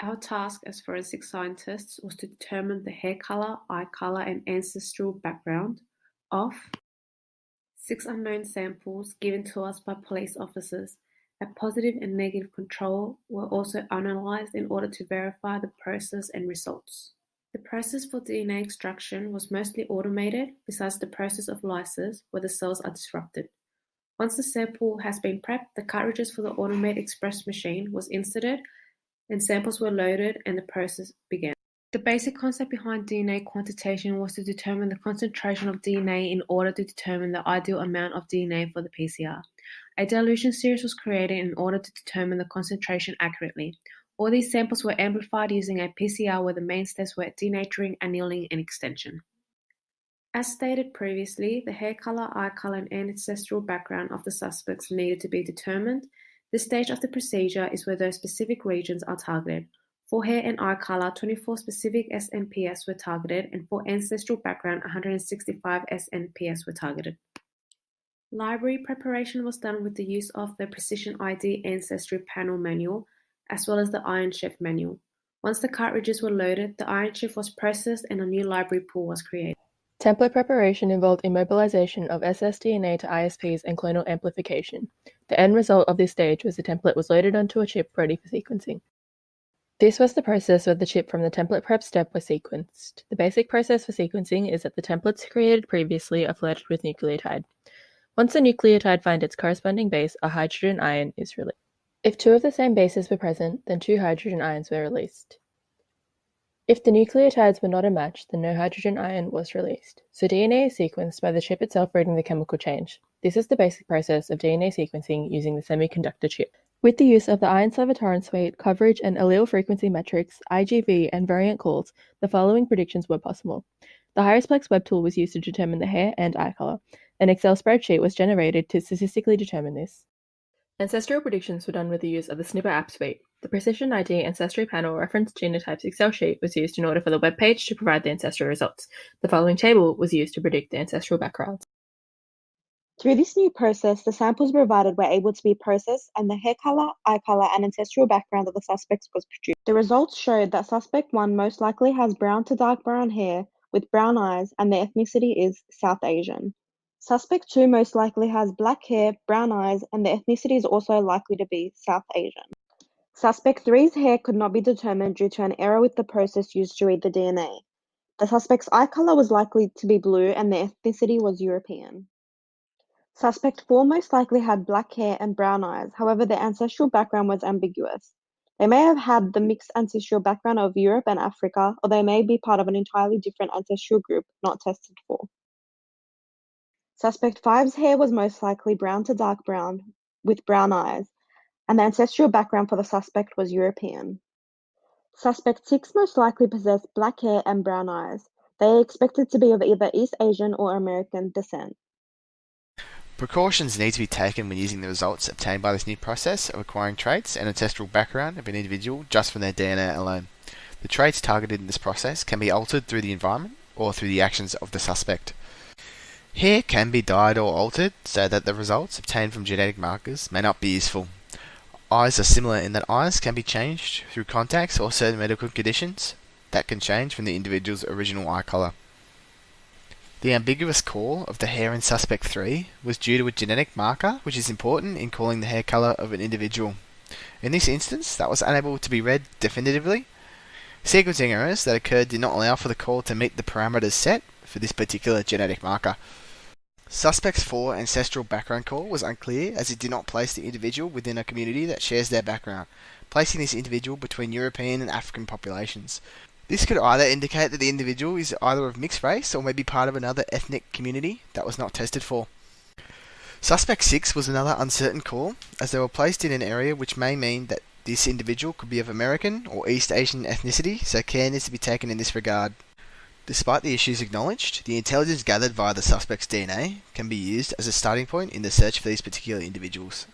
Our task as forensic scientists was to determine the hair color, eye color, and ancestral background of 6 unknown samples given to us by police officers. A positive and negative control were also analyzed in order to verify the process and results. The process for DNA extraction was mostly automated, besides the process of lysis, where the cells are disrupted. Once the sample has been prepped, the cartridges for the automated express machine was inserted, and samples were loaded, and the process began. The basic concept behind DNA quantitation was to determine the concentration of DNA in order to determine the ideal amount of DNA for the PCR. A dilution series was created in order to determine the concentration accurately. All these samples were amplified using a PCR where the main steps were denaturing, annealing, and extension. As stated previously, the hair color, eye color, and ancestral background of the suspects needed to be determined. This stage of the procedure is where those specific regions are targeted. For hair and eye color, 24 specific SNPs were targeted, and for ancestral background, 165 SNPs were targeted. Library preparation was done with the use of the Precision ID Ancestry Panel manual, as well as the Iron Chef manual. Once the cartridges were loaded, the Iron Chef was processed and a new library pool was created. Template preparation involved immobilization of ssDNA to ISPs and clonal amplification. The end result of this stage was the template was loaded onto a chip ready for sequencing. This was the process where the chip from the template prep step was sequenced. The basic process for sequencing is that the templates created previously are flirted with nucleotide. Once the nucleotide finds its corresponding base, a hydrogen ion is released. If two of the same bases were present, then 2 hydrogen ions were released. If the nucleotides were not a match, then no hydrogen ion was released. So DNA is sequenced by the chip itself reading the chemical change. This is the basic process of DNA sequencing using the semiconductor chip. With the use of the ion torrent suite, coverage and allele frequency metrics, IGV, and variant calls, the following predictions were possible. The HighestPlex web tool was used to determine the hair and eye color. An Excel spreadsheet was generated to statistically determine this. Ancestral predictions were done with the use of the Snipper app suite. The Precision ID Ancestry Panel referenced genotypes Excel sheet was used in order for the web page to provide the ancestral results. The following table was used to predict the ancestral backgrounds. Through this new process, the samples provided were able to be processed and the hair color, eye color, and ancestral background of the suspects was produced. The results showed that suspect 1 most likely has brown to dark brown hair with brown eyes and their ethnicity is South Asian. Suspect 2 most likely has black hair, brown eyes, and their ethnicity is also likely to be South Asian. Suspect 3's hair could not be determined due to an error with the process used to read the DNA. The suspect's eye color was likely to be blue and their ethnicity was European. Suspect 4 most likely had black hair and brown eyes, however their ancestral background was ambiguous. They may have had the mixed ancestral background of Europe and Africa, or they may be part of an entirely different ancestral group not tested for. Suspect 5's hair was most likely brown to dark brown with brown eyes, and the ancestral background for the suspect was European. Suspect 6 most likely possessed black hair and brown eyes. They are expected to be of either East Asian or American descent. Precautions need to be taken when using the results obtained by this new process of acquiring traits and ancestral background of an individual just from their DNA alone. The traits targeted in this process can be altered through the environment or through the actions of the suspect. Hair can be dyed or altered so that the results obtained from genetic markers may not be useful. Eyes are similar in that eyes can be changed through contacts or certain medical conditions that can change from the individual's original eye colour. The ambiguous call of the hair in suspect 3 was due to a genetic marker which is important in calling the hair colour of an individual. In this instance, that was unable to be read definitively. Sequencing errors that occurred did not allow for the call to meet the parameters set for this particular genetic marker. Suspect's 4 ancestral background call was unclear as it did not place the individual within a community that shares their background, placing this individual between European and African populations. This could either indicate that the individual is either of mixed race or may be part of another ethnic community that was not tested for. Suspect 6 was another uncertain call, as they were placed in an area which may mean that this individual could be of American or East Asian ethnicity, so care needs to be taken in this regard. Despite the issues acknowledged, the intelligence gathered via the suspect's DNA can be used as a starting point in the search for these particular individuals.